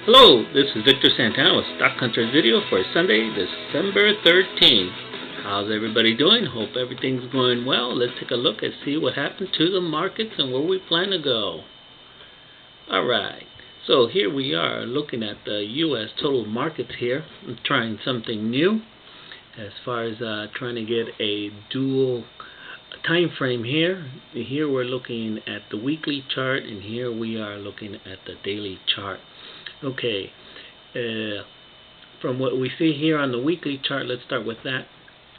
Hello, this is Victor Santana with Stock Hunter's video for Sunday, December 13th. How's everybody doing? Hope everything's going well. Let's take a look and see what happened to the markets and where we plan to go. Alright, so here we are looking at the U.S. total markets here. I'm trying something new as far as trying to get a dual time frame here. Here we're looking at the weekly chart, and here we are looking at the daily chart. Okay, from what we see here on the weekly chart, let's start with that.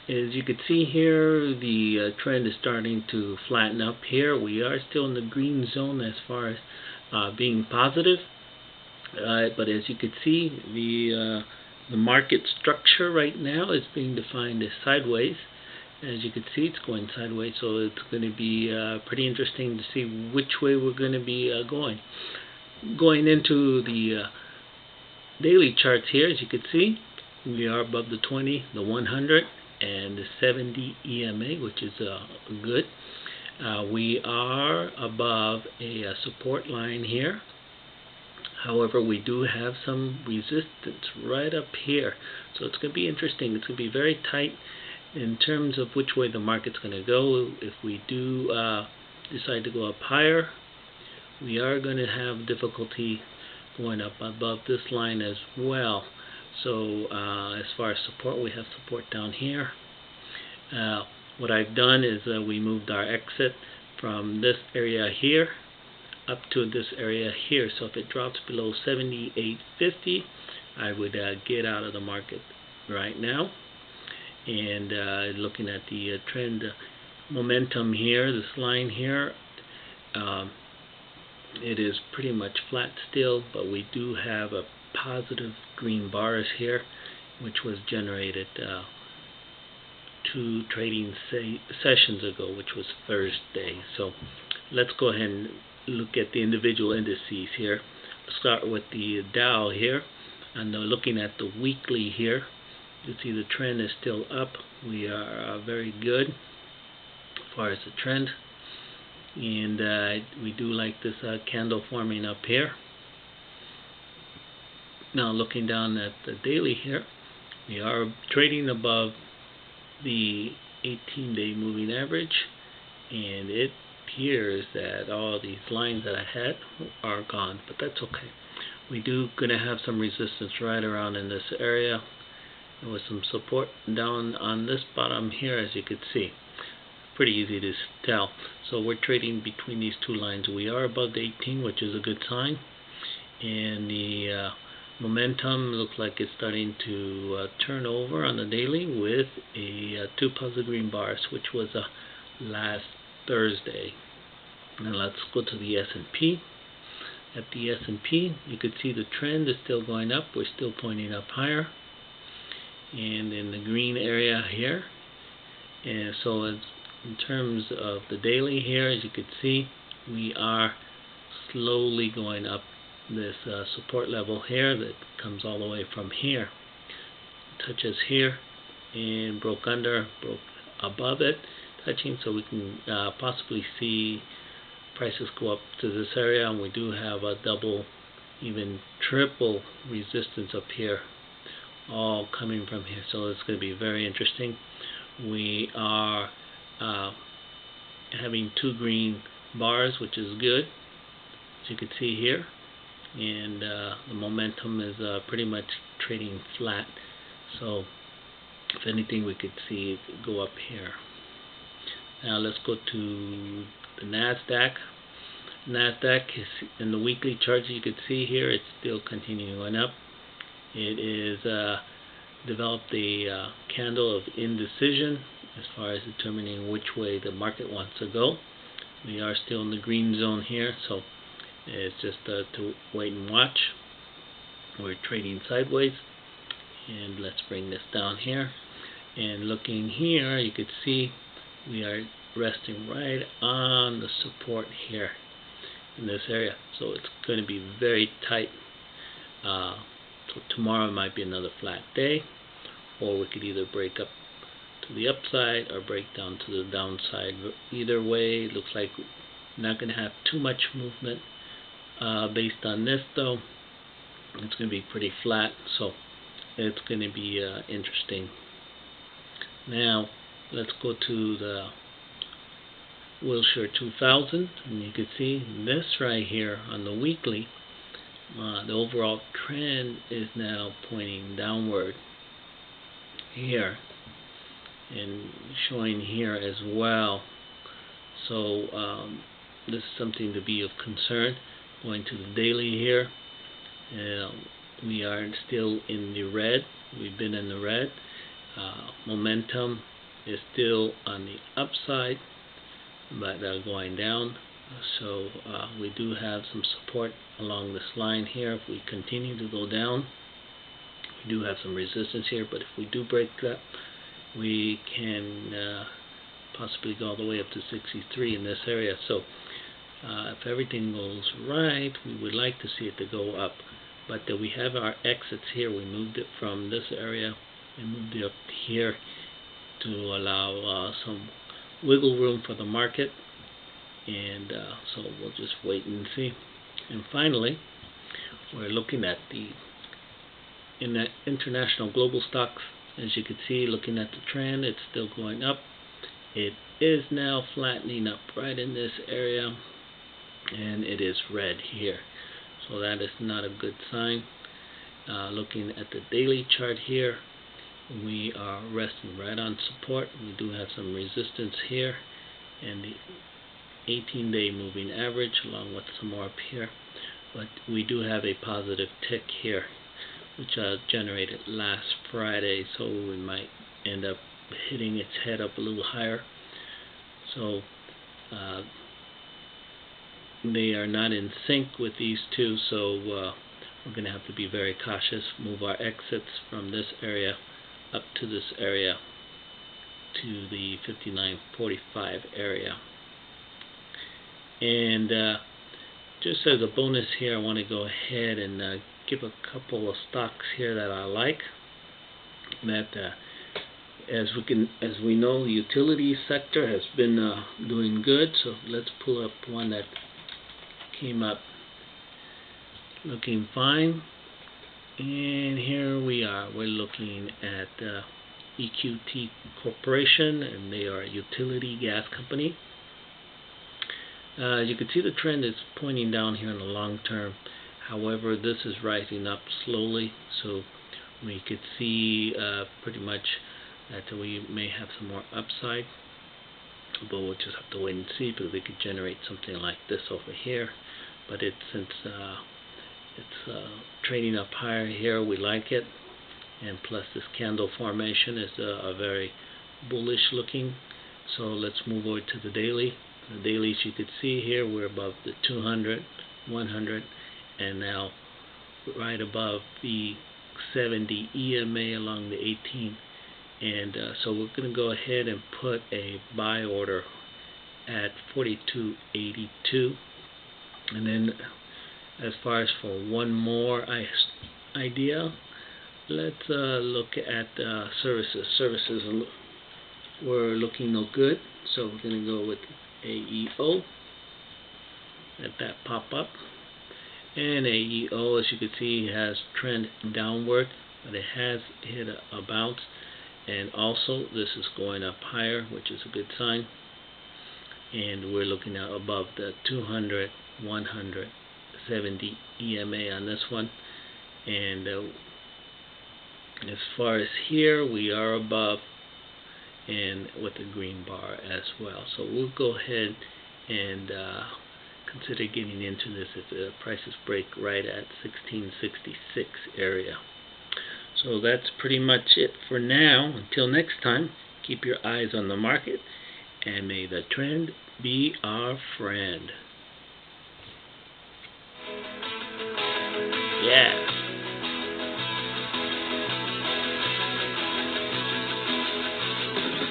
As you can see here, the trend is starting to flatten up here. We are still in the green zone as far as being positive, but as you can see, the market structure right now is being defined as sideways. As you can see, it's going sideways, so it's going to be pretty interesting to see which way we're going to be going. Going into the daily charts here, as you can see, we are above the 20, the 100, and the 70 EMA, which is good. We are above a support line here. However, we do have some resistance right up here, so it's going to be interesting. It's going to be very tight in terms of which way the market's going to go. If we do decide to go up higher, we are going to have difficulty going up above this line as well. So as far as support, we have support down here. What I've done is we moved our exit from this area here up to this area here. So if it drops below 78.50, I would get out of the market right now. And looking at the trend momentum here, this line here, it is pretty much flat still, but we do have a positive green bars here, which was generated 2 trading sessions ago, which was Thursday. So let's go ahead and look at the individual indices here. Let's start with the Dow here, and looking at the weekly here, you see the trend is still up. We are very good as far as the trend. And we do like this candle forming up here. Now looking down at the daily here, we are trading above the 18-day moving average, and it appears that all these lines that I had are gone, but that's okay. We do gonna have some resistance right around in this area, and with some support down on this bottom here, as you can see. Pretty easy to tell. So we're trading between these two lines. We are above the 18, which is a good sign, and the momentum looks like it's starting to turn over on the daily with a 2 positive green bars, which was last Thursday. Now let's go to the S&P. At the S&P, you could see the trend is still going up. We're still pointing up higher, and in the green area here. And so it's in terms of the daily here, as you can see, we are slowly going up this support level here that comes all the way from here, touches here, and broke above it, touching, so we can possibly see prices go up to this area, and we do have a double, even triple resistance up here, all coming from here. So it's going to be very interesting. We are having 2 green bars, which is good, as you can see here, and the momentum is pretty much trading flat. So if anything, we could see it go up here. Now let's go to the Nasdaq. Nasdaq is in the weekly chart. As you can see here, it's still continuing up. It is developed a candle of indecision as far as determining which way the market wants to go. We are still in the green zone here, so it's just to wait and watch. We're trading sideways, and let's bring this down here. And looking here, you can see we are resting right on the support here in this area, so it's going to be very tight. So tomorrow might be another flat day, or we could either break up to the upside or break down to the downside. Either way, it looks like we're not going to have too much movement based on this, though. It's going to be pretty flat, so it's going to be interesting. Now let's go to the Wilshire 2000, and you can see this right here on the weekly. The overall trend is now pointing downward here, and showing here as well. So this is something to be of concern. Going to the daily here, we are still in the red. We've been in the red. Momentum is still on the upside, but going down. So we do have some support along this line here. If we continue to go down, we do have some resistance here, but if we do break that, we can possibly go all the way up to 63 in this area. So if everything goes right, we would like to see it to go up, but we have our exits here. We moved it from this area and moved it up here to allow some wiggle room for the market, and so we'll just wait and see. And finally, we're looking at the international global stocks. As you can see, looking at the trend, it's still going up. It is now flattening up right in this area, and it is red here, so that is not a good sign. Looking at the daily chart here, we are resting right on support. We do have some resistance here, and the 18-day moving average along with some more up here, but we do have a positive tick here, which generated last Friday, so we might end up hitting its head up a little higher. So they are not in sync with these two, so we're going to have to be very cautious. Move our exits from this area up to this area, to the 59.45 area. And just as a bonus here, I want to go ahead and give a couple of stocks here that I like. That as we know, the utility sector has been doing good. So let's pull up one that came up looking fine. And here we are. We're looking at EQT Corporation, and they are a utility gas company. You can see the trend is pointing down here in the long term. However, this is rising up slowly, so we could see pretty much that we may have some more upside, but we'll just have to wait and see, because we could generate something like this over here. But since it's trading up higher here, we like it, and plus this candle formation is a very bullish looking. So let's move over to the daily. The dailies, you could see here, we're above the 200, 100, and now right above the 70 EMA along the 18. And so we're going to go ahead and put a buy order at 42.82. And then as far as for one more idea, let's look at services. Services were looking no good, so we're going to go with AEO. Let that pop up. And AEO, as you can see, has trend downward, but it has hit a bounce. And also this is going up higher, which is a good sign. And we're looking at above the 200, 100, 70 EMA on this one. And as far as here, we are above, and with a green bar as well. So we'll go ahead and consider getting into this if the prices break right at 1666 area. So that's pretty much it for now. Until next time, keep your eyes on the market, and may the trend be our friend.